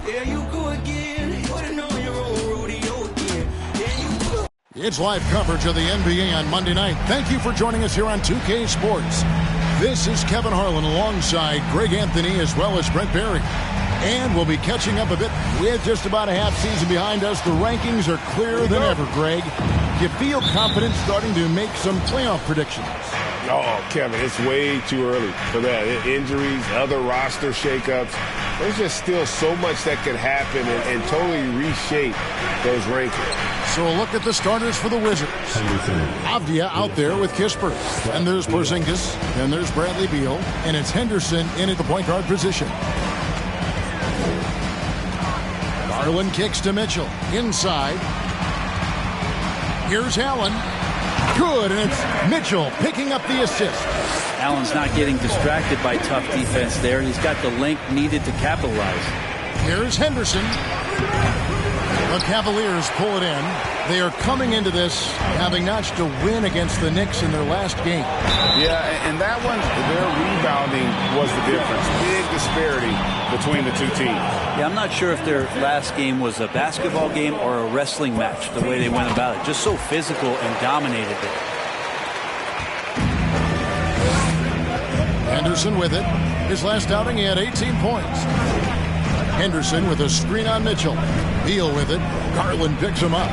There you go again. Putting on your own rodeo again. There you go. It's live coverage of the NBA on Monday night. Thank you for joining us here on 2K Sports. This is Kevin Harlan alongside Greg Anthony as well as Brent Barry. And we'll be catching up a bit with just about a half season behind us. The rankings are clearer than ever, Greg. You feel confident starting to make some playoff predictions? Oh, Kevin, it's way too early for that. Injuries, other roster shakeups. There's just still so much that could happen and totally reshape those rankings. So a look at the starters for the Wizards. Avdia out there with Kispert. And there's Porzingis. And there's Bradley Beal. And it's Henderson in at the point guard position. Garland kicks to Mitchell. Inside. Here's Allen. Good, and it's Mitchell picking up the assist. Allen's not getting distracted by tough defense there. He's got the length needed to capitalize. Here's Henderson. The Cavaliers pull it in. They are coming into this having notched a win against the Knicks in their last game. Yeah, and that one, their rebounding was the difference. Big disparity between the two teams. Yeah, I'm not sure if their last game was a basketball game or a wrestling match, the way they went about it. Just so physical and dominated it. Henderson with it. His last outing, he had 18 points. Henderson with a screen on Mitchell. Beal with it. Garland picks him up.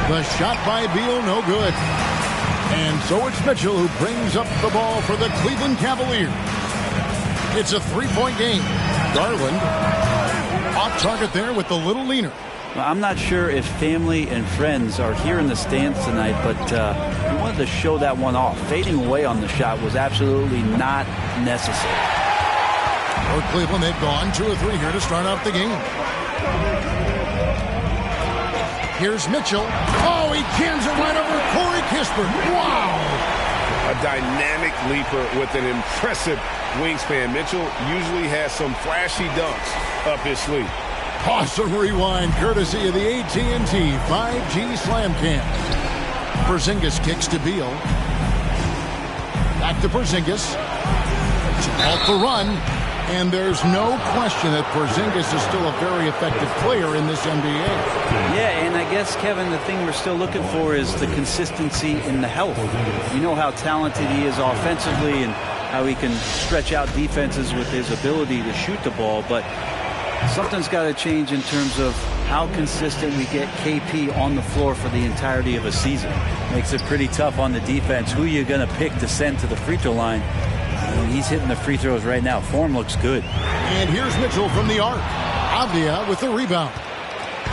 The shot by Beal, no good. And so it's Mitchell who brings up the ball for the Cleveland Cavaliers. It's a three-point game. Garland off target there with the little leaner. Well, I'm not sure if family and friends are here in the stands tonight, but he wanted to show that one off. Fading away on the shot was absolutely not necessary. For Cleveland, they've gone 2 or 3 here to start off the game. Here's Mitchell. Oh, he jams it right over Corey Kispert. Wow! A dynamic leaper with an impressive wingspan. Mitchell usually has some flashy dunks up his sleeve. Awesome rewind courtesy of the AT&T 5G Slam Cam. Porzingis kicks to Beal. Back to Porzingis. Off the run. And there's no question that Porzingis is still a very effective player in this NBA. Yeah, and I guess, Kevin, the thing we're still looking for is the consistency in the health. You know how talented he is offensively and how he can stretch out defenses with his ability to shoot the ball, but something's got to change in terms of how consistent we get KP on the floor for the entirety of a season. Makes it pretty tough on the defense. Who are you going to pick to send to the free throw line? He's hitting the free throws right now. Form looks good. And here's Mitchell from the arc. Avdia with the rebound.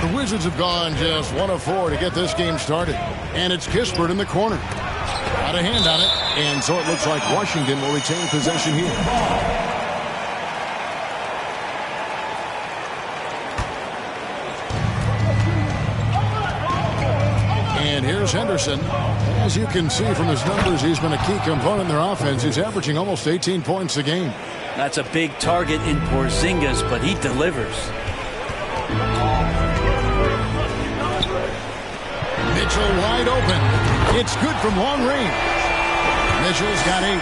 The Wizards have gone just 1 of 4 to get this game started. And it's Kispert in the corner. Got a hand on it. And so it looks like Washington will retain possession here. And here's Henderson. As you can see from his numbers, he's been a key component in their offense. He's averaging almost 18 points a game. That's a big target in Porzingis, but he delivers. Mitchell wide open. It's good from long range. Mitchell's got 8.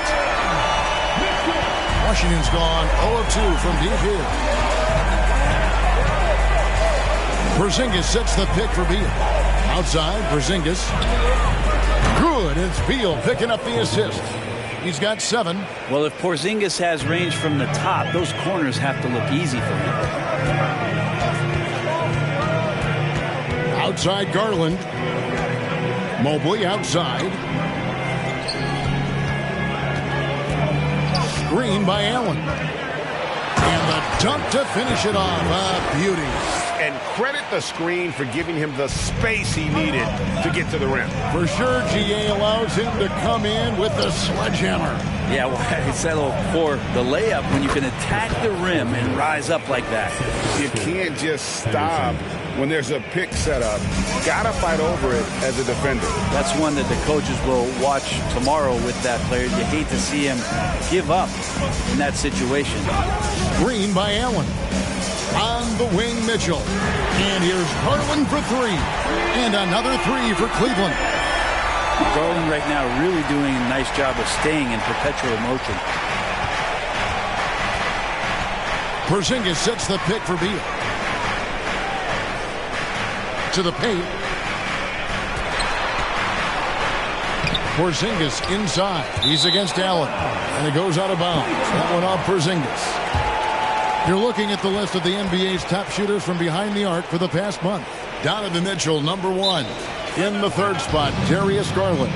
Washington's gone 0 of 2 from deep here. Porzingis sets the pick for Beal. Outside, Porzingis. Good. It's Beal picking up the assist. He's got 7. Well, if Porzingis has range from the top, those corners have to look easy for him. Outside, Garland. Mobley outside. Screen by Allen. And the dunk to finish it off. A beauty. And credit the screen for giving him the space he needed to get to the rim. For sure, GA allows him to come in with the sledgehammer. Yeah, well, I settled for the layup when you can attack the rim and rise up like that. You can't just stop when there's a pick set up. Got to fight over it as a defender. That's one that the coaches will watch tomorrow with that player. You hate to see him give up in that situation. Screen by Allen. On the wing, Mitchell. And here's Garland for 3. And another 3 for Cleveland. Garland right now really doing a nice job of staying in perpetual motion. Porzingis sets the pick for Beal. to the paint. Porzingis inside. He's against Allen. And it goes out of bounds. That one off Porzingis. You're looking at the list of the NBA's top shooters from behind the arc for the past month. Donovan Mitchell, number 1. In the third spot, Darius Garland.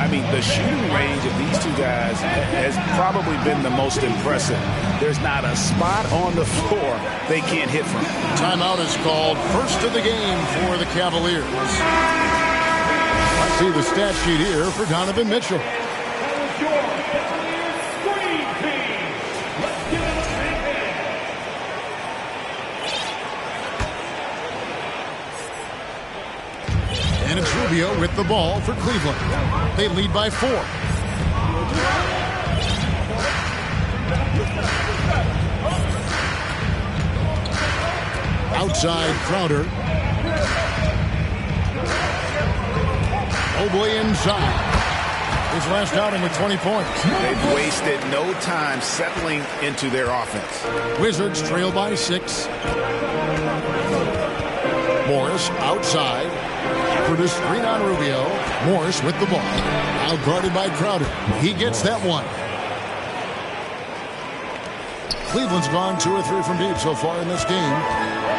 I mean, the shooting range of these two guys has probably been the most impressive. There's not a spot on the floor they can't hit from. Timeout is called. First of the game for the Cavaliers. I see the stat sheet here for Donovan Mitchell. And it's Rubio with the ball for Cleveland. They lead by 4. Outside Crowder. Mobley inside. His last outing with 20 points. They've wasted no time settling into their offense. Wizards trail by 6. Morris outside. For the screen on Rubio. Morris with the ball. Out guarded by Crowder. He gets that one. Cleveland's gone 2 or 3 from deep so far in this game.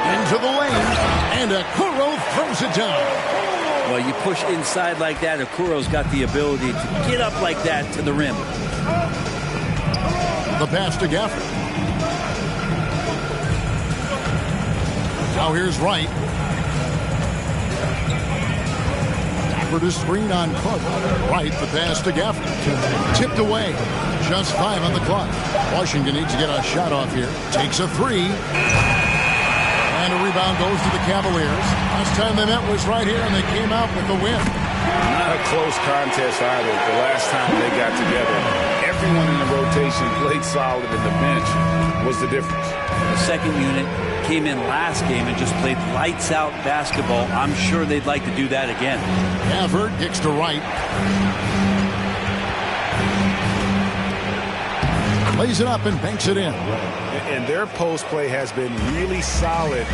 Into the lane. And Okoro throws it down. Well, you push inside like that, Okuro's got the ability to get up like that to the rim. The pass to Gafford. Now here's Wright. For the screen on Cook. Wright, the pass to Gafford. Tipped away. Just 5 on the clock. Washington needs to get a shot off here. Takes a 3. And a rebound goes to the Cavaliers. Last time they met was right here, and they came out with the win. Not a close contest either. The last time they got together, everyone in the rotation played solid, and the bench was the difference. The second unit came in last game and just played lights-out basketball. I'm sure they'd like to do that again. Gafford kicks to Wright. Lays it up and banks it in. And their post play has been really solid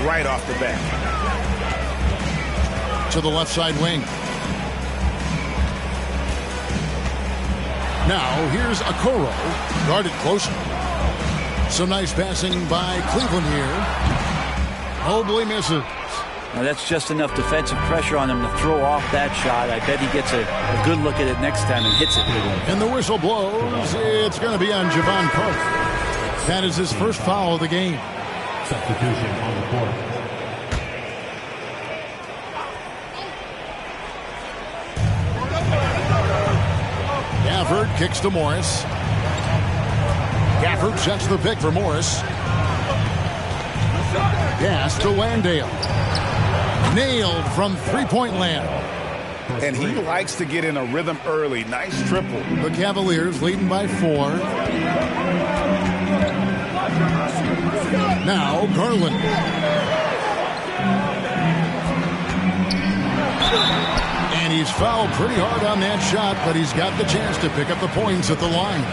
right off the bat. To the left side wing. Now here's Okoro. Guarded closer. Some nice passing by Cleveland here. Mobley misses. Now that's just enough defensive pressure on him to throw off that shot. I bet he gets a good look at it next time and hits it. And the whistle blows. It's going to be on Javon Park. That is his first foul of the game. Substitution on the court. Gafford kicks to Morris. Gafford sets the pick for Morris. Pass to Landale. Nailed from three-point land. And he likes to get in a rhythm early. Nice triple. The Cavaliers leading by 4. Now Garland. And he's fouled pretty hard on that shot, but he's got the chance to pick up the points at the line.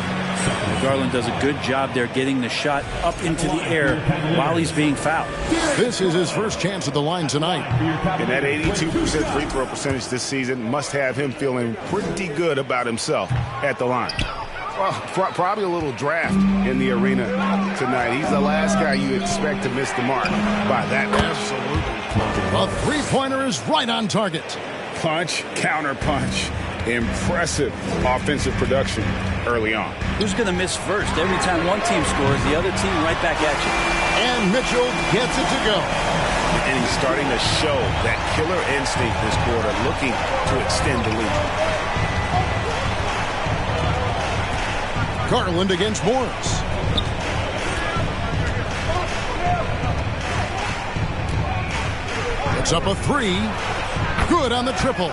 Garland does a good job there getting the shot up into the air while he's being fouled. This is his first chance at the line tonight. And that 82% free throw percentage this season must have him feeling pretty good about himself at the line. Well, probably a little draft in the arena tonight. He's the last guy you expect to miss the mark by that much. Absolutely. A three-pointer is right on target. Punch, counter punch. Impressive offensive production early on. Who's going to miss first? Every time one team scores, the other team right back at you. And Mitchell gets it to go. And he's starting to show that killer instinct this quarter, looking to extend the lead. Garland against Morris. It's up a 3. Good on the triple.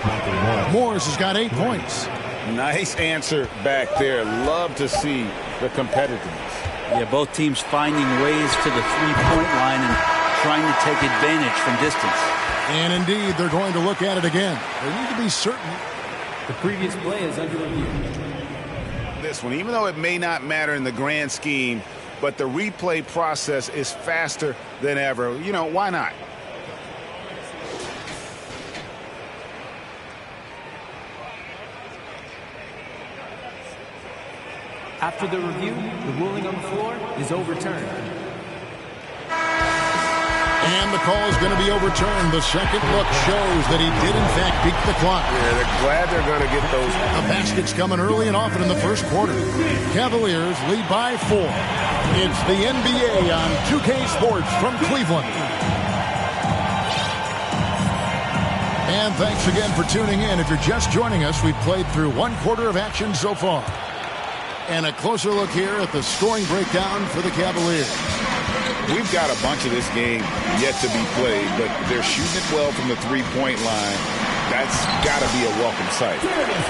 Morris has got 8 points. Nice answer back there. Love to see the competitiveness. Yeah, both teams finding ways to the three-point line and trying to take advantage from distance. And indeed, they're going to look at it again. They need to be certain. The previous play is under review. This one, even though it may not matter in the grand scheme, but the replay process is faster than ever. You know, why not? After the review, the ruling on the floor is overturned. And the call is going to be overturned. The second look shows that he did, in fact, beat the clock. Yeah, they're glad they're going to get those. The basket's coming early and often in the first quarter. Cavaliers lead by 4. It's the NBA on 2K Sports from Cleveland. And thanks again for tuning in. If you're just joining us, we've played through one quarter of action so far. And a closer look here at the scoring breakdown for the Cavaliers. We've got a bunch of this game yet to be played, but they're shooting it well from the three-point line. That's got to be a welcome sight.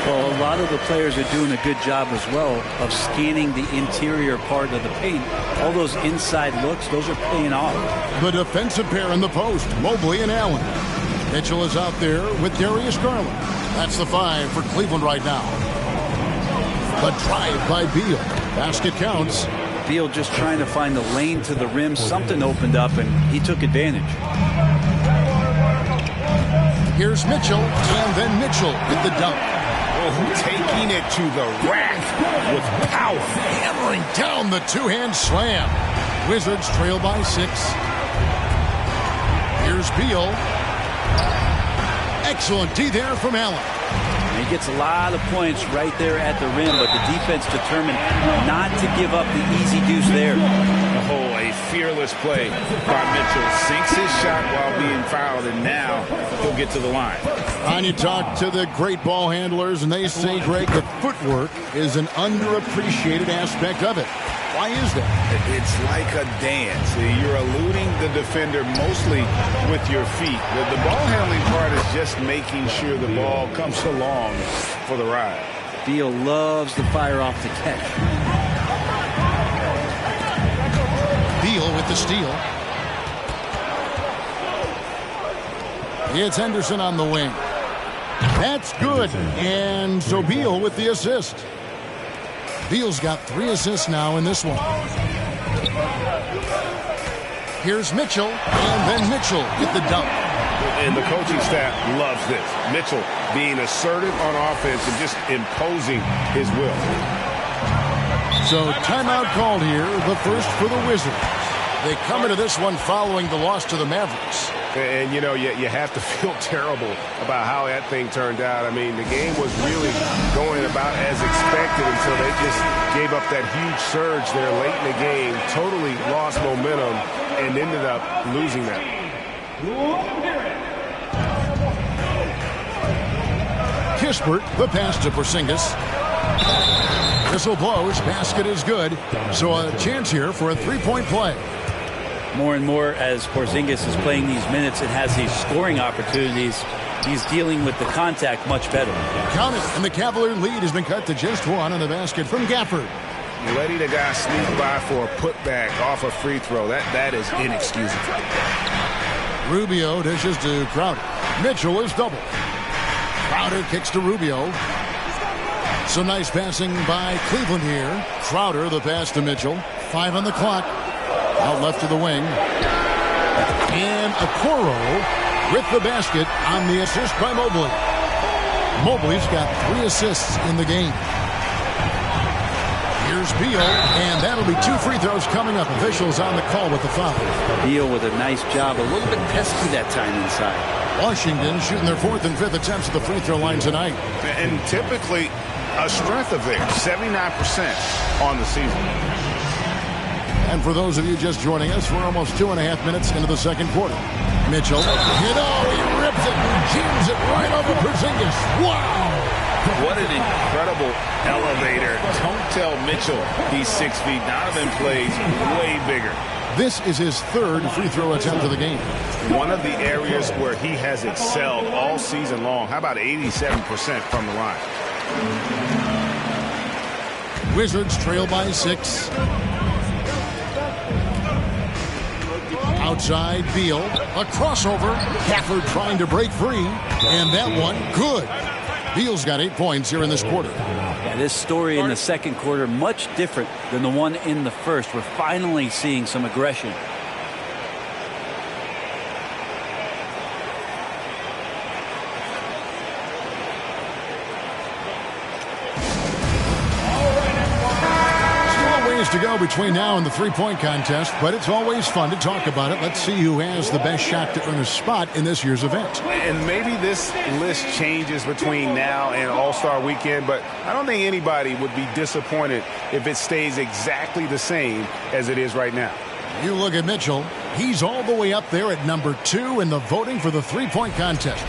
Well, a lot of the players are doing a good job as well of scanning the interior part of the paint. All those inside looks, those are paying off. The defensive pair in the post, Mobley and Allen. Mitchell is out there with Darius Garland. That's the 5 for Cleveland right now. The drive by Beal. Basket counts. Beal just trying to find the lane to the rim. Something opened up, and he took advantage. Here's Mitchell, and then Mitchell with the dunk. Oh, taking it to the rack with power. Hammering down the two-hand slam. Wizards trail by 6. Here's Beal. Excellent D there from Allen. He gets a lot of points right there at the rim, but the defense determined not to give up the easy deuce there. Oh, a fearless play by Mitchell. Sinks his shot while being fouled, and now he'll get to the line. And you talk to the great ball handlers, and they say, Greg, the footwork is an underappreciated aspect of it. Why is that? It's like a dance. You're eluding the defender mostly with your feet. The ball handling part is just making sure the ball comes along for the ride. Beal loves to fire off the catch. Beal with the steal. It's Henderson on the wing. That's good. And so Beal with the assist. Beal's got 3 assists now in this one. Here's Mitchell, and then Mitchell with the dunk. And the coaching staff loves this. Mitchell being assertive on offense and just imposing his will. So timeout called here, the first for the Wizards. They come into this one following the loss to the Mavericks. And, you know, you have to feel terrible about how that thing turned out. I mean, the game was really going about as expected until they just gave up that huge surge there late in the game, totally lost momentum, and ended up losing that. Kispert, the pass to Porzingis. Whistle blows, basket is good. So a chance here for a three-point play. More and more as Porzingis is playing these minutes and has these scoring opportunities, he's dealing with the contact much better. Count it, and the Cavalier lead has been cut to just 1 on the basket from Gafford. Letting the guy sneak by for a putback off a free throw, that is inexcusable. Rubio dishes to Crowder. Mitchell is doubled. Crowder kicks to Rubio. Some nice passing by Cleveland here. Crowder, the pass to Mitchell. 5 on the clock. Out left to the wing. And Okoro with the basket on the assist by Mobley. Mobley's got 3 assists in the game. Here's Beal, and that'll be 2 free throws coming up. Officials on the call with the foul. Beal with a nice job, a little bit pesky that time inside. Washington shooting their 4th and 5th attempts at the free throw line tonight. And typically a strength of theirs, 79% on the season. And for those of you just joining us, we're almost 2.5 minutes into the second quarter. Mitchell, he rips it and jams it right over Porzingis. Wow! What an incredible elevator. Don't tell Mitchell he's 6 feet. Donovan plays way bigger. This is his 3rd free throw attempt of the game. One of the areas where he has excelled all season long. How about 87% from the line? Wizards trail by 6. Outside, Beal. A crossover. Gafford trying to break free. And that one, good. Beal's got 8 points here in this quarter. Yeah, this story in the second quarter, much different than the one in the first. We're finally seeing some aggression. to go between now and the three-point contest, but it's always fun to talk about it. Let's see who has the best shot to earn a spot in this year's event. And maybe this list changes between now and All-Star Weekend, but I don't think anybody would be disappointed if it stays exactly the same as it is right now. You look at Mitchell. He's all the way up there at number 2 in the voting for the three-point contest.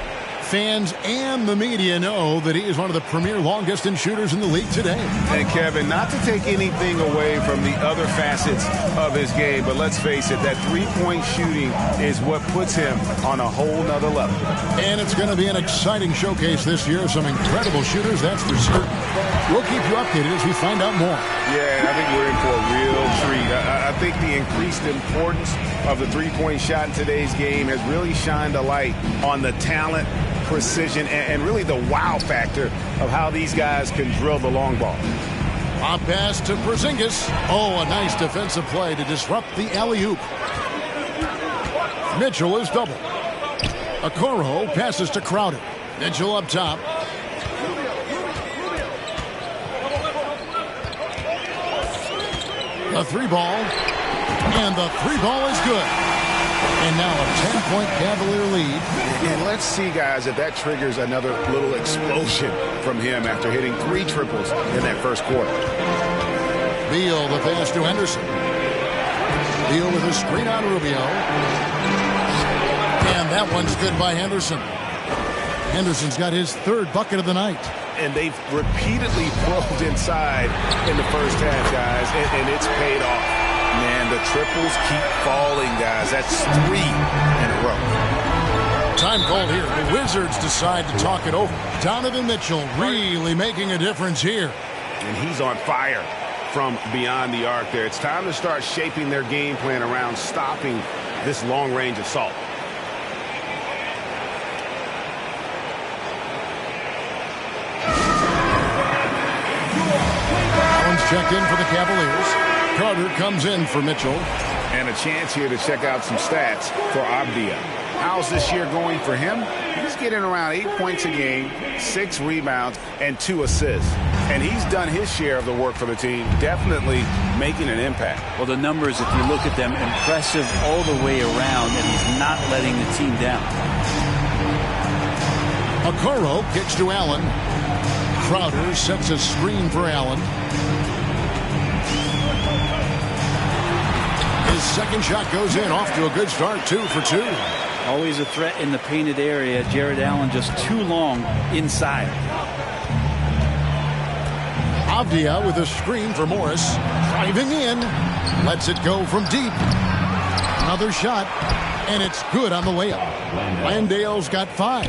Fans and the media know that he is one of the premier long-distance shooters in the league today. And, Kevin, not to take anything away from the other facets of his game, but let's face it, that three-point shooting is what puts him on a whole nother level. And it's going to be an exciting showcase this year. Some incredible shooters, that's for certain. We'll keep you updated as we find out more. Yeah, I think we're in for a real treat. I think the increased importance of the three-point shot in today's game has really shined a light on the talent, precision, and really the wow factor of how these guys can drill the long ball. A pass to Porzingis. Oh, a nice defensive play to disrupt the alley-oop. Mitchell is double. Okoro passes to Crowder. Mitchell up top. The three ball. And the three ball is good. And now a 10-point Cavalier lead. And let's see, guys, if that triggers another little explosion from him after hitting 3 triples in that first quarter. Beal, the pass to Henderson. Beal with a screen on Rubio. And that one's good by Henderson. Henderson's got his 3rd bucket of the night. And they've repeatedly probed inside in the first half, guys, and it's paid off. Man, the triples keep falling, guys. That's 3 in a row. Time called here. The Wizards decide to talk it over. Donovan Mitchell really making a difference here. And he's on fire from beyond the arc there. It's time to start shaping their game plan around stopping this long-range assault. Allen's checked in for the Cavaliers. Carter comes in for Mitchell. And a chance here to check out some stats for Avdija. How's this year going for him? He's getting around 8 points a game, 6 rebounds, and 2 assists. And he's done his share of the work for the team, definitely making an impact. Well, the numbers, if you look at them, impressive all the way around, and he's not letting the team down. Okoro kicks to Allen. Crowder sets a screen for Allen. His second shot goes in, off to a good start, 2 for 2. Always a threat in the painted area. Jared Allen just too long inside. Avdija with a screen for Morris. Driving in. Lets it go from deep. Another shot. And it's good on the layup. Landale's got 5.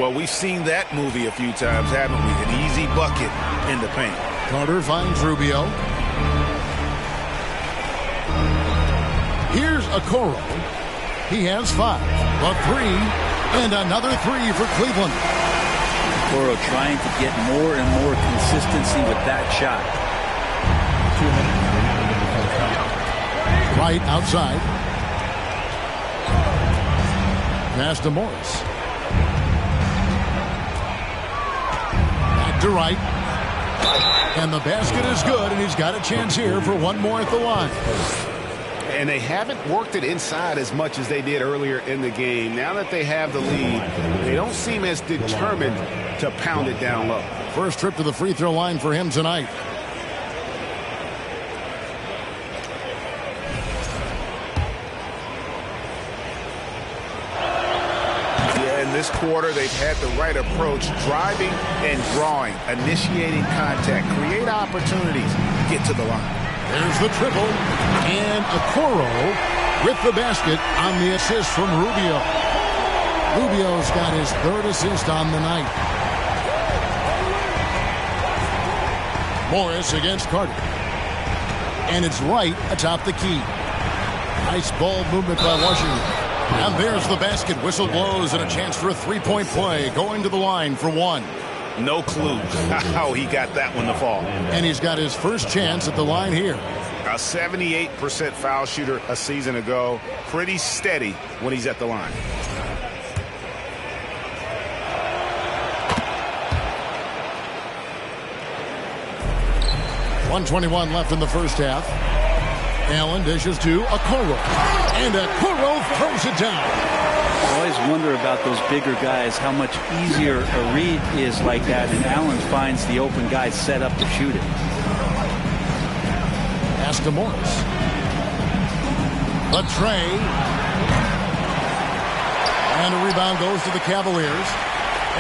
Well, we've seen that movie a few times, haven't we? An easy bucket in the paint. Carter finds Rubio. Here's Okoro. He has 5. A 3. And another 3 for Cleveland. Okoro trying to get more and more consistency with that shot. Right outside. Pass to Morris. Back to right. And the basket is good, and he's got a chance here for one more at the line. And they haven't worked it inside as much as they did earlier in the game. Now that they have the lead, they don't seem as determined to pound it down low. First trip to the free throw line for him tonight. Yeah, in this quarter, they've had the right approach, driving and drawing, initiating contact, create opportunities, get to the line. There's the triple, and Okoro with the basket on the assist from Rubio. Rubio's got his 3rd assist on the night. Morris against Carter. And it's right atop the key. Nice ball movement by Washington. And there's the basket. Whistle blows and a chance for a 3-point play. Going to the line for 1. No clue how he got that one to fall. And he's got his first chance at the line here. A 78% foul shooter a season ago. Pretty steady when he's at the line. 1:21 left in the first half. Allen dishes to Okoro. And Okoro throws it down. I always wonder about those bigger guys, how much easier a read is like that, and Allen finds the open guy set up to shoot it. Pass to Morris. The tray. And a rebound goes to the Cavaliers.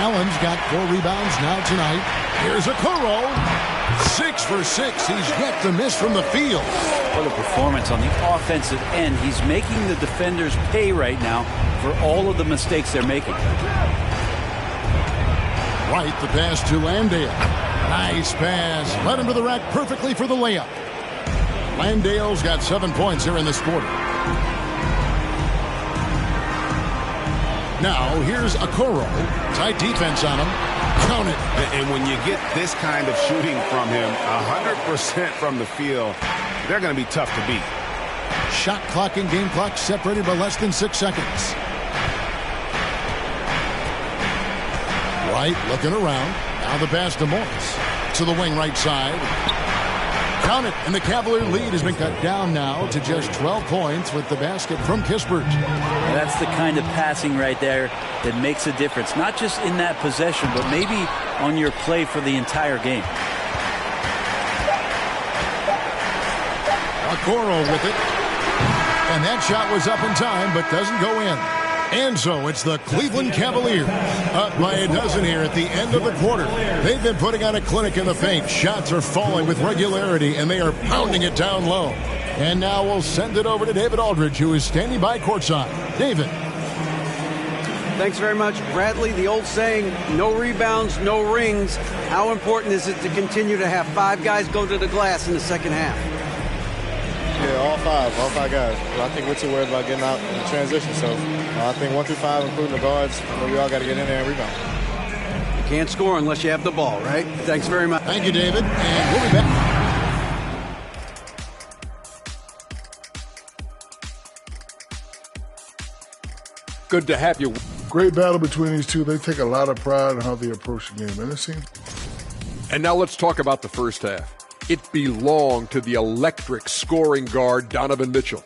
Allen's got 4 rebounds now tonight. Here's Okoro. 6 for 6. He's yet to miss from the field. What a performance on the offensive end. He's making the defenders pay right now for all of the mistakes they're making. White, the pass to Landale. Nice pass. Led him to the rack perfectly for the layup. Landale's got 7 points here in this quarter. Now, here's Okoro. Tight defense on him. Count it. And when you get this kind of shooting from him, 100% from the field, they're going to be tough to beat. Shot clock and game clock separated by less than 6 seconds. White looking around. Now the pass to Morris. To the wing right side. Count it. And the Cavalier lead has been cut down now to just 12 points with the basket from Kispert. That's the kind of passing right there that makes a difference. Not just in that possession, but maybe on your play for the entire game. Okoro with it. And that shot was up in time, but doesn't go in. And so it's the Cleveland Cavaliers up by a dozen here at the end of the quarter. They've been putting on a clinic in the paint. Shots are falling with regularity, and they are pounding it down low. And now we'll send it over to David Aldridge, who is standing by courtside. David. Thanks very much, Bradley. The old saying, no rebounds, no rings. How important is it to continue to have 5 guys go to the glass in the second half? Yeah, all five guys. Well, I think we're too worried about getting out in the transition. So I think 1 through 5, including the guards, we all got to get in there and rebound. You can't score unless you have the ball, right? Thanks very much. Thank you, David. And we'll be back. Good to have you. Great battle between these two. They take a lot of pride in how they approach the game. And it seems. And now let's talk about the first half. It belonged to the electric scoring guard, Donovan Mitchell.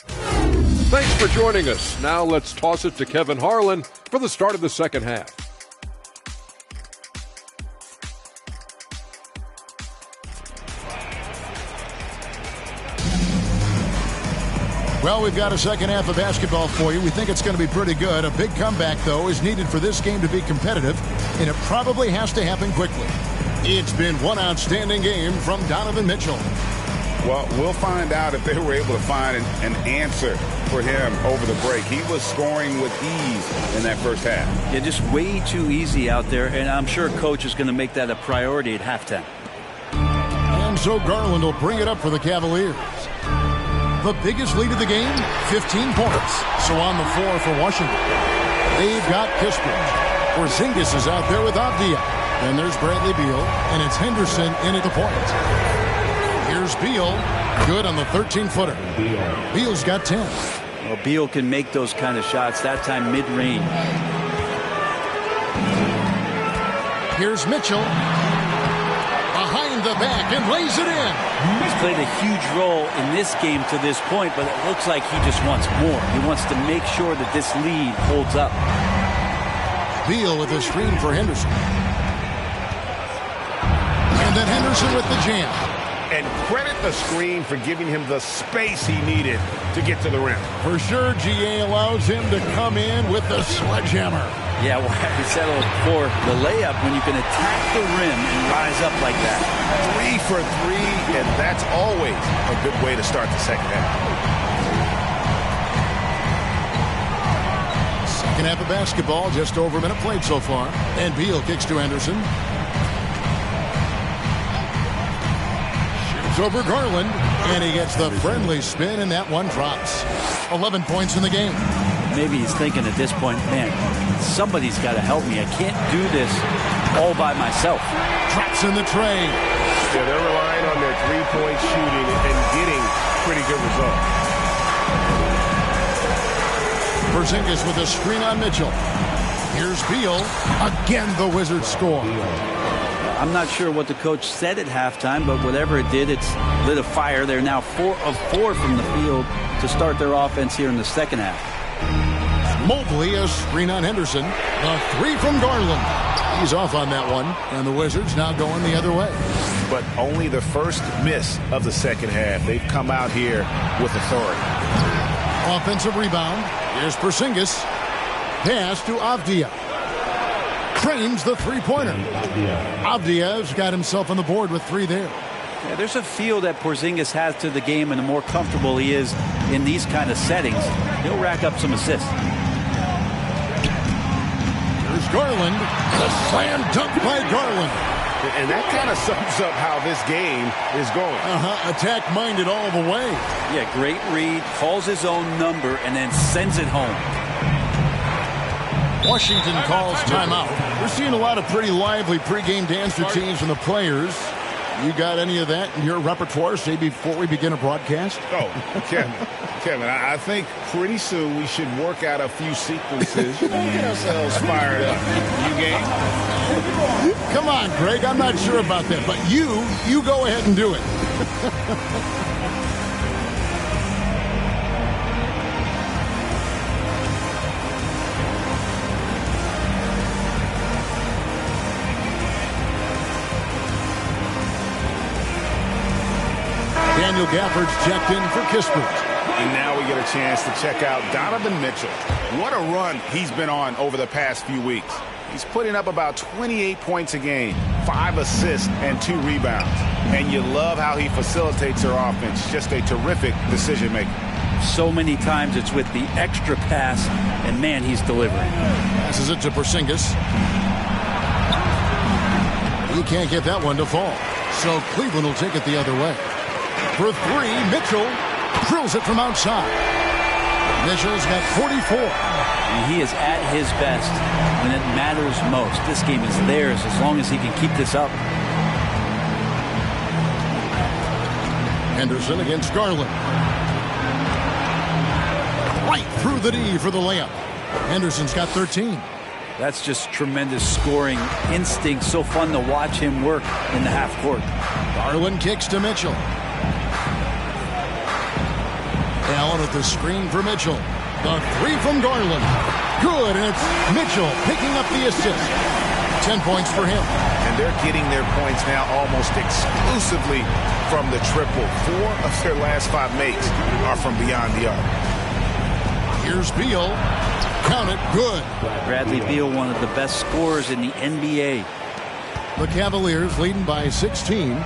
Thanks for joining us. Now let's toss it to Kevin Harlan for the start of the second half. Well, we've got a second half of basketball for you. We think it's going to be pretty good. A big comeback, though, is needed for this game to be competitive, and it probably has to happen quickly. It's been one outstanding game from Donovan Mitchell. Well, we'll find out if they were able to find an answer for him over the break. He was scoring with ease in that first half. Yeah, just way too easy out there, and I'm sure Coach is going to make that a priority at halftime. And so Garland will bring it up for the Cavaliers. The biggest lead of the game, 15 points. So on the floor for Washington, they've got Kispert. Porzingis is out there with Avdia. Then there's Bradley Beal, and it's Henderson in at the point. Here's Beal, good on the 13-footer. Beal's got 10. Well, Beal can make those kind of shots, that time mid-range. Here's Mitchell. Behind the back and lays it in. He's played a huge role in this game to this point, but it looks like he just wants more. He wants to make sure that this lead holds up. Beal with a screen for Henderson. And then Henderson with the jam. And credit the screen for giving him the space he needed to get to the rim. For sure, GA allows him to come in with the sledgehammer. Yeah, well, we settled for the layup when you can attack the rim and rise up like that. 3 for 3, and that's always a good way to start the second half. Second half of basketball, just over a minute played so far. And Beal kicks to Anderson. Shoots over Garland, and he gets the friendly spin, and that one drops. 11 points in the game. Maybe he's thinking at this point, man, somebody's got to help me. I can't do this all by myself. Drops in the tray. Yeah, they're relying on their three-point shooting and getting pretty good results. Porzingis with a screen on Mitchell. Here's Beal. Again, the Wizards score. I'm not sure what the coach said at halftime, but whatever it did, it's lit a fire. They're now 4 of 4 from the field to start their offense here in the second half. Mobley, a screen on Henderson. The 3 from Garland. He's off on that one, and the Wizards now going the other way. But only the first miss of the second half. They've come out here with authority. Offensive rebound. Here's Porzingis. Pass to Avdija. Trains the three-pointer. Avdija's got himself on the board with 3 there. Yeah, there's a feel that Porzingis has to the game, and the more comfortable he is in these kind of settings, he'll rack up some assists. Here's Garland. The slam dunk by Garland. And that kind of sums up how this game is going. Attack-minded all the way. Yeah, great read, calls his own number, and then sends it home. Washington calls timeout. We're seeing a lot of pretty lively pregame dance routines from the players. You got any of that in your repertoire, say, before we begin a broadcast? Oh, Kevin, I think pretty soon we should work out a few sequences. Get ourselves fired up. You game? Come on, Greg. I'm not sure about that, but you go ahead and do it. Daniel Gafford's checked in for Kispert. And now we get a chance to check out Donovan Mitchell. What a run he's been on over the past few weeks. He's putting up about 28 points a game, 5 assists, and 2 rebounds. And you love how he facilitates their offense. Just a terrific decision maker. So many times it's with the extra pass, and man, he's delivering. Passes it to Porzingis. He can't get that one to fall. So Cleveland will take it the other way. For 3, Mitchell drills it from outside. Mitchell's got 44. And he is at his best when it matters most. This game is theirs as long as he can keep this up. Henderson against Garland. Right through the D for the layup. Henderson's got 13. That's just tremendous scoring instinct. So fun to watch him work in the half court. Garland kicks to Mitchell. Allen with the screen for Mitchell. The 3 from Garland. Good, and it's Mitchell picking up the assist. 10 points for him. And they're getting their points now almost exclusively from the triple. 4 of their last 5 makes are from beyond the arc. Here's Beal. Count it, good. Bradley Beal, one of the best scorers in the NBA. The Cavaliers leading by 16.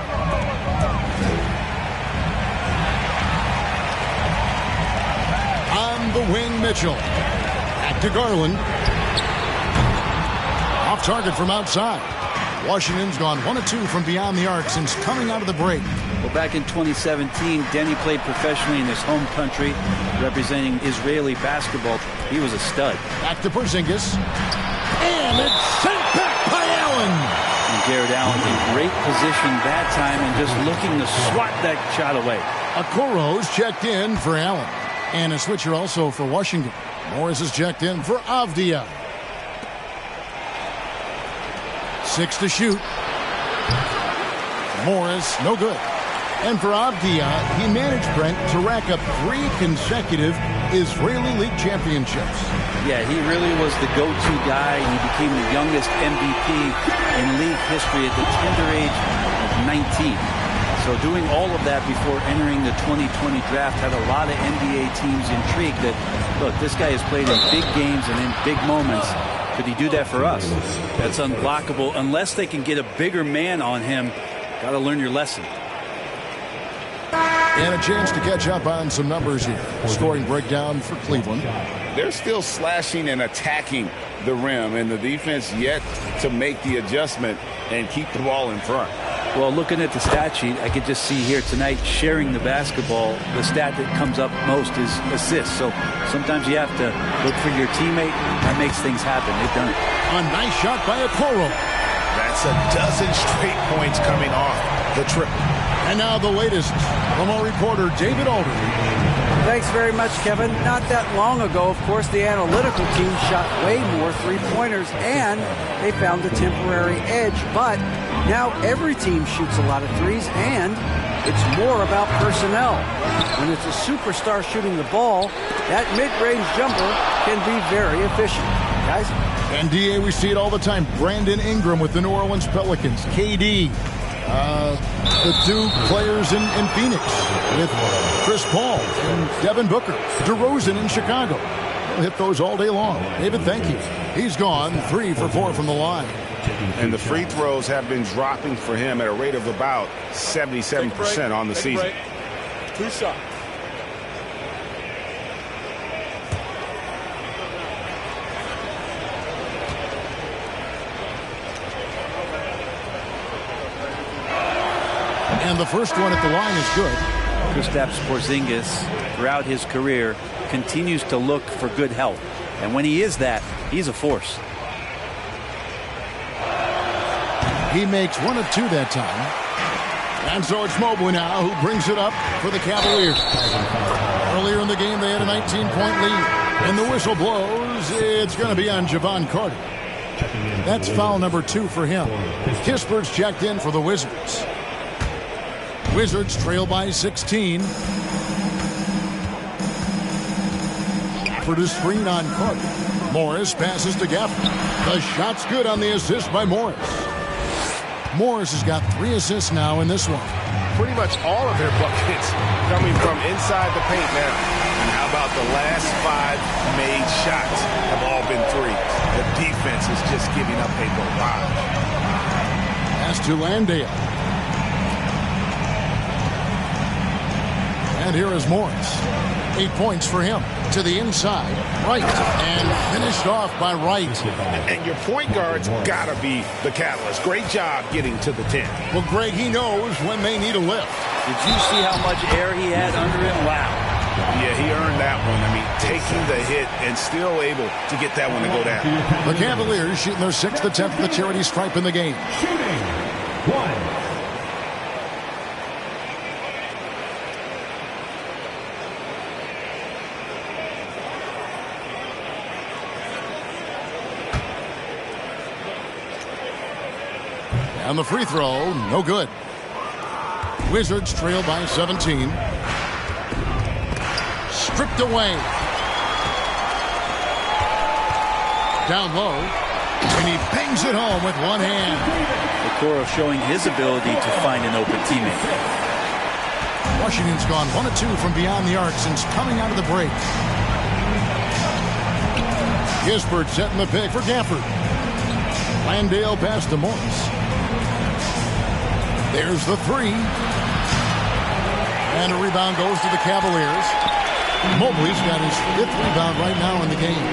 The wing, Mitchell. Back to Garland. Off target from outside. Washington's gone 1 of 2 from beyond the arc since coming out of the break. Well, back in 2017, Denny played professionally in his home country, representing Israeli basketball. He was a stud. Back to Porzingis. And it's sent back by Allen. And Garrett Allen in great position that time and just looking to swat that shot away. Okoro's checked in for Allen. And a switcher also for Washington. Morris is checked in for Avdija. 6 to shoot. Morris, no good. And for Avdija, he managed, Brent, to rack up 3 consecutive Israeli League championships. Yeah, he really was the go-to guy. He became the youngest MVP in league history at the tender age of 19. So doing all of that before entering the 2020 draft had a lot of NBA teams intrigued that, look, this guy has played in big games and in big moments. Could he do that for us? That's unblockable unless they can get a bigger man on him. Got to learn your lesson. And a chance to catch up on some numbers here. Scoring breakdown for Cleveland. They're still slashing and attacking the rim, and the defense yet to make the adjustment and keep the ball in front. Well, looking at the stat sheet, I could just see here tonight sharing the basketball. The stat that comes up most is assists. So sometimes you have to look for your teammate. That makes things happen. They've done it. A nice shot by Okoro. That's a dozen straight points coming off the triple. And now the latest from our reporter, David Alder. Thanks very much, Kevin. Not that long ago, of course, the analytical team shot way more three-pointers, and they found a temporary edge. But Now every team shoots a lot of threes, and it's more about personnel. When it's a superstar shooting the ball, that mid-range jumper can be very efficient. Guys? And DA, we see it all the time. Brandon Ingram with the New Orleans Pelicans. KD. The two players in Phoenix with Chris Paul and Devin Booker. DeRozan in Chicago. We'll hit those all day long. David, thank you. He's gone 3 for 4 from the line. And the free throws have been dropping for him at a rate of about 77% on the season. 2 shots. And the first one at the line is good. Kristaps Porzingis, throughout his career, continues to look for good health. And when he is that, he's a force. He makes 1 of 2 that time. And so it's Mobley now who brings it up for the Cavaliers. Earlier in the game, they had a 19-point lead. And the whistle blows. It's going to be on Javon Carter. That's foul number 2 for him. Kispert's checked in for the Wizards. Wizards trail by 16. For the screen on Carter. Morris passes to Gafford. The shot's good on the assist by Morris. Morris has got 3 assists now in this one. Pretty much all of their buckets coming from inside the paint now. And how about the last 5 made shots have all been threes? The defense is just giving up a barrage. Pass to Landale. And here is Morris. 8 points for him. To the inside. Wright. And finished off by Wright. And your point guard's got to be the catalyst. Great job getting to the 10. Well, Greg, he knows when they need a lift. Did you see how much air he had under him? Wow. Yeah, he earned that one. I mean, taking the hit and still able to get that one to go down. The Cavaliers shooting their 6th attempt at the charity stripe in the game. Shooting 1. And the free throw, no good. Wizards trail by 17. Stripped away. Down low. And he bangs it home with one hand. Okoro showing his ability to find an open teammate. Washington's gone 1 of 2 from beyond the arc since coming out of the break. Kispert setting the pick for Gafford. Landale pass to Morris. There's the 3. And a rebound goes to the Cavaliers. Mobley's got his 5th rebound right now in the game.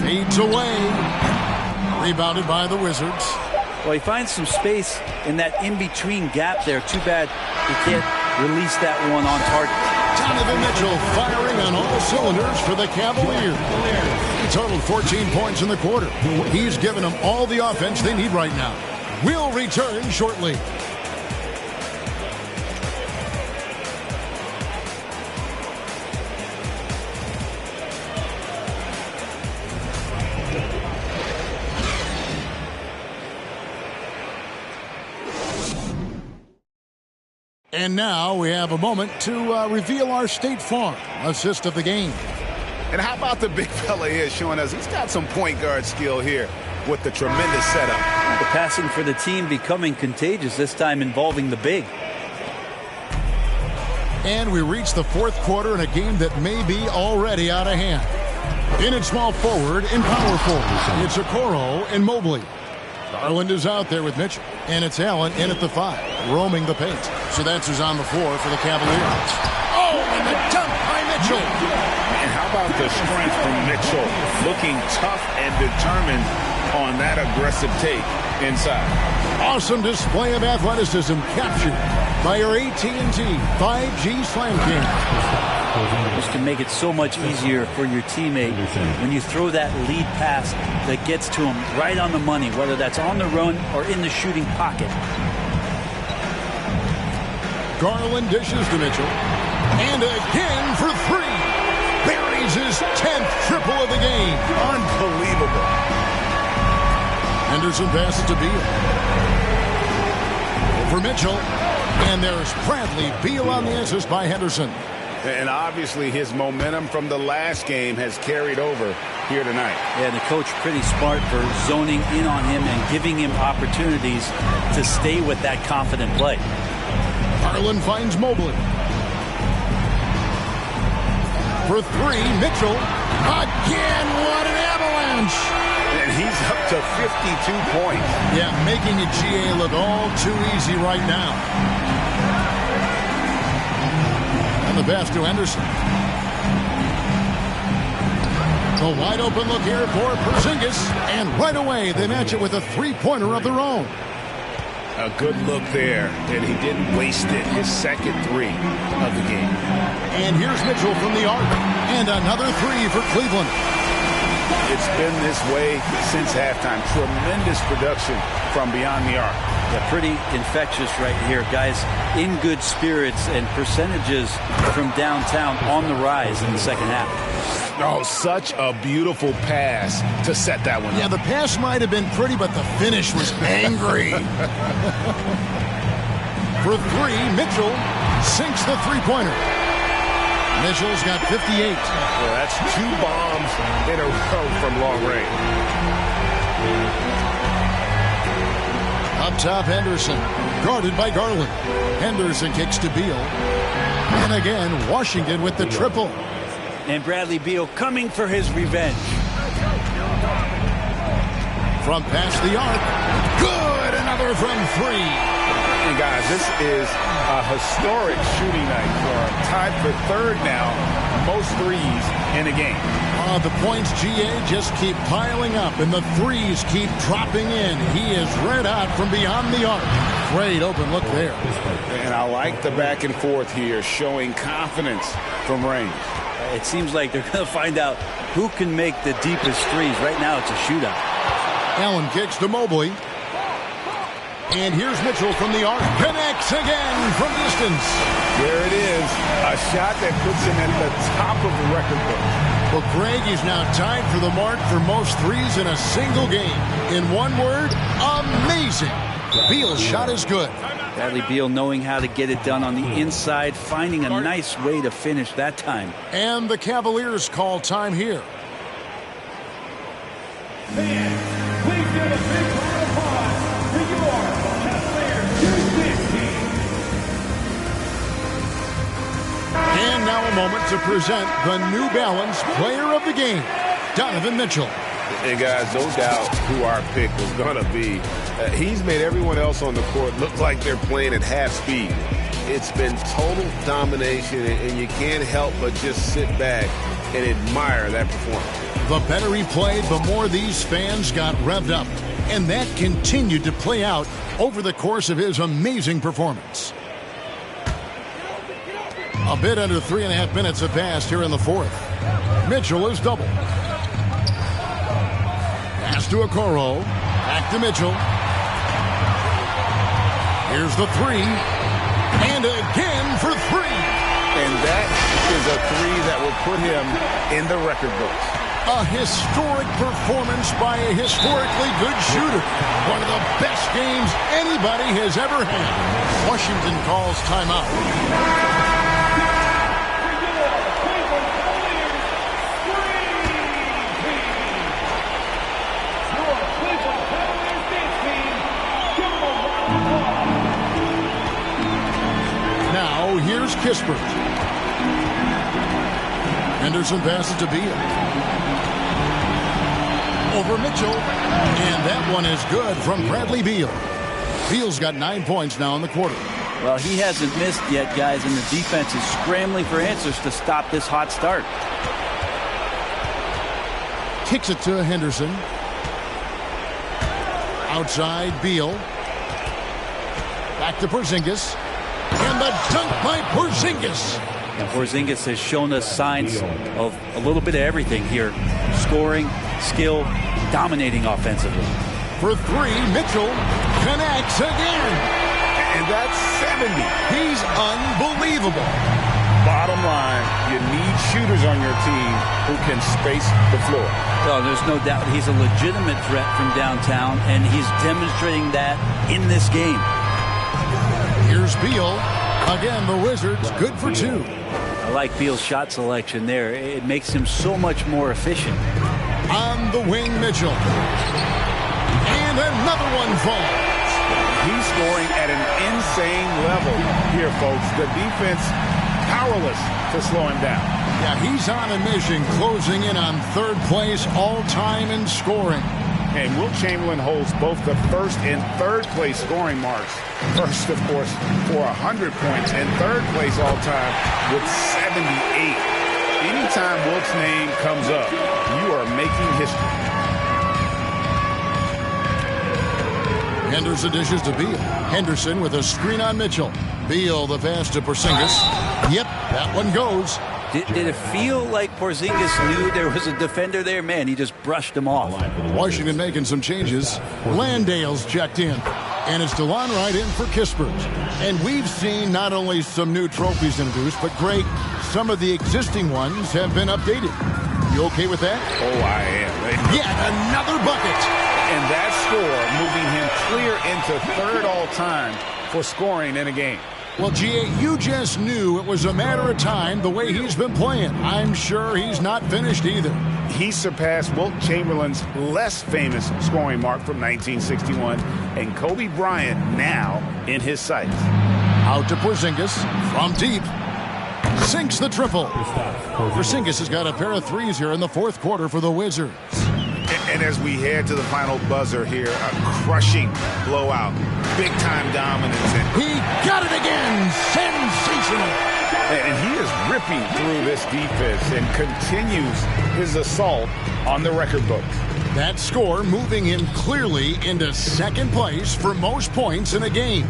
Fades away. Rebounded by the Wizards. Well, he finds some space in that in-between gap there. Too bad he can't release that one on target. Donovan Mitchell firing on all cylinders for the Cavaliers. He totaled 14 points in the quarter. He's given them all the offense they need right now. We'll return shortly. And now we have a moment to reveal our State Farm assist of the game. And how about the big fella here showing us he's got some point guard skill here with the tremendous setup. The passing for the team becoming contagious, this time involving the big. And we reach the 4th quarter in a game that may be already out of hand. In at small forward, in power forward, it's Okoro and Mobley. Garland is out there with Mitchell. And it's Allen in at the 5, roaming the paint. So that's who's on the floor for the Cavaliers. Oh, and the dunk by Mitchell. And how about the strength from Mitchell? Looking tough and determined on that aggressive take inside. Awesome display of athleticism captured by your AT&T 5G Slam King. This can make it so much easier for your teammate when you throw that lead pass that gets to him right on the money, whether that's on the run or in the shooting pocket. Garland dishes to Mitchell. And again for 3. Buries is his 10th triple of the game. Unbelievable. Henderson passes to Beal. Over Mitchell. And there's Bradley Beal on the assist by Henderson. And obviously his momentum from the last game has carried over here tonight. Yeah, the coach pretty smart for zoning in on him and giving him opportunities to stay with that confident play. Garland finds Mobley. For three, Mitchell. Again, what an avalanche. And he's up to 52 points. Yeah, making the GA look all too easy right now. And the pass to Henderson. A wide open look here for Porzingis. And right away, they match it with a three-pointer of their own. A good look there, and he didn't waste it. His second three of the game. And here's Mitchell from the arc. And another three for Cleveland. It's been this way since halftime. Tremendous production from beyond the arc. Yeah, pretty infectious right here. Guys in good spirits and percentages from downtown on the rise in the second half. Oh, such a beautiful pass to set that one up. Yeah, the pass might have been pretty, but the finish was angry. For three, Mitchell sinks the three-pointer. Mitchell's got 58. Well, that's two bombs in a row from long range. Up top, Henderson, guarded by Garland. Henderson kicks to Beal. And again, Washington with the triple. And Bradley Beal coming for his revenge. From past the arc. Good! Another from three. And guys, this is a historic shooting night for him. Tied for third now, most threes in a game. The points, GA, just keep piling up, and the threes keep dropping in. He is red hot from beyond the arc. Great open look there. And I like the back and forth here, showing confidence from range. It seems like they're going to find out who can make the deepest threes. Right now, it's a shootout. Allen kicks to Mobley. And here's Mitchell from the arc. Connects again from distance. There it is. A shot that puts him at the top of the record book. Well, Greg is now tied for the mark for most threes in a single game. In one word, amazing. Beal's shot is good. Bradley Beal knowing how to get it done on the inside, finding a nice way to finish that time. And the Cavaliers call time here. Fans, please give a big round of applause to your Cavaliers Houston team. And now a moment to present the New Balance Player of the Game, Donovan Mitchell. And guys, no doubt who our pick was going to be. He's made everyone else on the court look like they're playing at half speed. It's been total domination, and you can't help but just sit back and admire that performance. The better he played, the more these fans got revved up. And that continued to play out over the course of his amazing performance. A bit under 3.5 minutes have passed here in the fourth. Mitchell is doubled. Pass to Okoro. Back to Mitchell. Here's the three. And again for three. And that is a three that will put him in the record books. A historic performance by a historically good shooter. One of the best games anybody has ever had. Washington calls timeout. Now, here's Kispert. Henderson passes to Beal. Over Mitchell. And that one is good from Bradley Beal. Beal's got 9 points now in the quarter. Well, he hasn't missed yet, guys, and the defense is scrambling for answers to stop this hot start. Kicks it to Henderson. Outside, Beal. Back to Porzingis. And the dunk by Porzingis. And Porzingis has shown us signs of a little bit of everything here. Scoring, skill, dominating offensively. For three, Mitchell connects again. And that's 70. He's unbelievable. Bottom line, you need shooters on your team who can space the floor. Well, there's no doubt he's a legitimate threat from downtown, and he's demonstrating that in this game. Here's Beal. Again, the Wizards good for 2. I like Beal's shot selection there. It makes him so much more efficient. On the wing, Mitchell. And another one falls. He's scoring at an insane level here, folks. The defense powerless to slow him down. Yeah, he's on a mission, closing in on 3rd place all-time in scoring. And Wilt Chamberlain holds both the 1st and 3rd place scoring marks. First, of course, for 100 points, and 3rd place all-time with 78. Anytime Wilt's name comes up, you are making history. Henderson dishes to Beal. Henderson with a screen on Mitchell. Beal the pass to Porzingis. Yep, that one goes. Did it feel like Porzingis knew there was a defender there? Man, he just brushed him off. Washington making some changes. Landale's checked in. And it's DeLon Wright in for Kispert. And we've seen not only some new trophies introduced, but Greg, some of the existing ones have been updated. You okay with that? Oh, I am. Yet another bucket. And that score moving him clear into 3rd all-time for scoring in a game. Well, G.A., you just knew it was a matter of time the way he's been playing. I'm sure he's not finished either. He surpassed Wilt Chamberlain's less famous scoring mark from 1961, and Kobe Bryant now in his sights. Out to Porzingis from deep. Sinks the triple. Porzingis has got a pair of threes here in the 4th quarter for the Wizards. And as we head to the final buzzer here, a crushing blowout. Big-time dominance. He got it again. Sensational. And he is ripping through this defense and continues his assault on the record books. That score moving him clearly into 2nd place for most points in a game.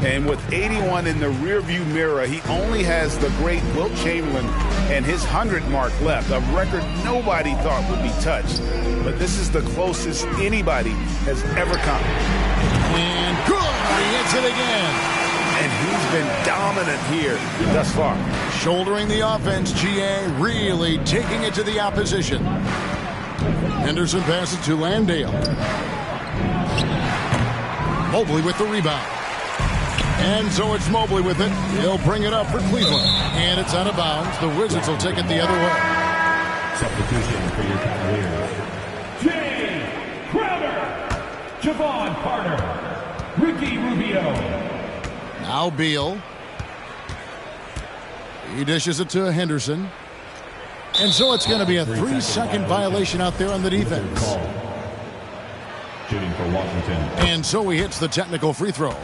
And with 81 in the rearview mirror, he only has the great Wilt Chamberlain and his 100 mark left, a record nobody thought would be touched. But this is the closest anybody has ever come. And good, he hits it again. And he's been dominant here thus far. Shouldering the offense, G.A. really taking it to the opposition. Henderson passes to Landale. Mobley with the rebound. And so it's Mobley with it. He'll bring it up for Cleveland. And it's out of bounds. The Wizards will take it the other way. Substitution for your Cavaliers. Jay Crowder. Javon Carter. Ricky Rubio. Now Beal. He dishes it to Henderson. And so it's going to be a 3-second violation out there on the defense. Shooting for Washington. And so he hits the technical free throw.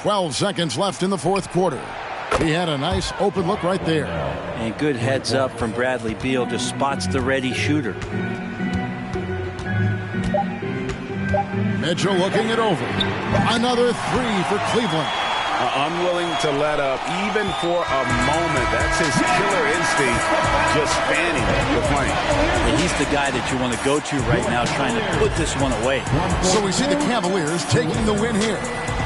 "12 seconds left in the 4th quarter. He had a nice open look right there. And good heads up from Bradley Beal, just spots the ready shooter. Mitchell looking it over. Another 3 for Cleveland. Unwilling to let up even for a moment. That's his killer instinct, just fanning the flame. And he's the guy that you want to go to right now, trying to put this one away. So we see the Cavaliers taking the win here.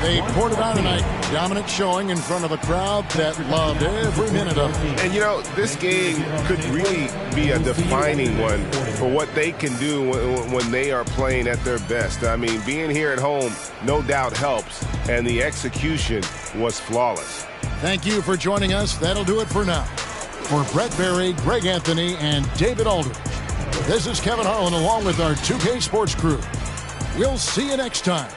They poured it on tonight. Dominant showing in front of a crowd that loved every minute of it. And, you know, this game could really be a defining one for what they can do when they are playing at their best. I mean, being here at home no doubt helps, and the execution was flawless. Thank you for joining us. That'll do it for now. For Brett Berry, Greg Anthony, and David Aldridge, this is Kevin Harlan along with our 2K Sports crew. We'll see you next time.